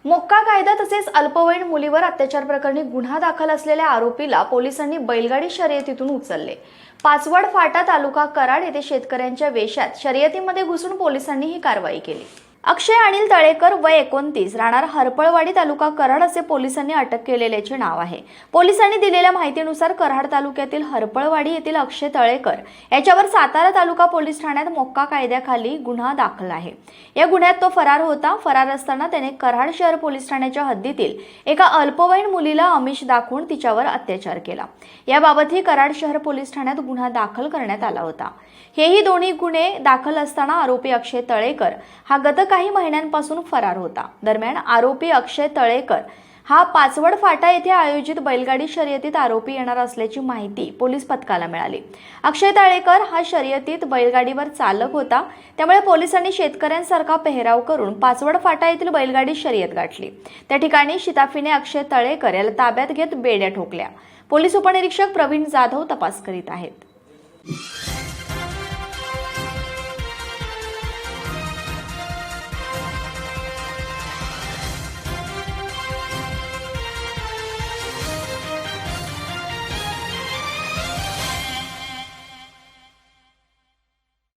मोक्का कायदा तसेच अल्पवयीन मुलीवर अत्याचार प्रकरणी गुन्हा दाखल असलेल्या आरोपीला पोलिसांनी बैलगाडी शर्यतीतून उचलले। पाचवड फाटा तालुका कराड येथे शेतकऱ्यांच्या वेशात शर्यतीमध्ये घुसून पोलिसांनी ही कारवाई केली। अक्षय अनिल तळेकर वय 29 राहणार हरपळवाडी तालुका कराड असे पोलिसांनी अटक केलेल्याचे नाव आहे। पोलिसांनी दिलेल्या माहितीनुसार कराड तालुक्यातील हरपळवाडी येथील अक्षय तळेकर याच्यावर सातारा तालुका पोलीस ठाण्यात मोक्का कायद्याखाली गुन्हा दाखल आहे। या गुन्ह्यात तो फरार होता। फरार असताना त्याने कराड शहर पोलीस ठाण्याच्या हद्दीतील एका अल्पवयीन मुलीला आमिष दाखवून तिच्यावर अत्याचार केला। याबाबतही कराड शहर पोलीस ठाण्यात गुन्हा दाखल करण्यात आला होता। हेही दोन्ही गुन्हे दाखल असताना आरोपी अक्षय तळेकर हा गत काही महिन्यांपासून फरार होता। दरम्यान आरोपी अक्षय तळेकर हा पाचवड फाटा येथे आयोजित बैलगाडी शर्यतीत आरोपी येणार असल्याची माहिती पोलीस पथकाला मिळाली। अक्षय तळेकर हा शर्यतीत बैलगाडीवर चालक होता, त्यामुळे पोलिसांनी शेतकऱ्यांसारखा पेहराव करून पाचवड फाटा येथील बैलगाडी शर्यत गाठली। त्या ठिकाणी शिताफीने अक्षय तळेकर याला ताब्यात घेत बेड्या ठोकल्या। पोलीस उपनिरीक्षक प्रवीण जाधव तपास करीत आहेत।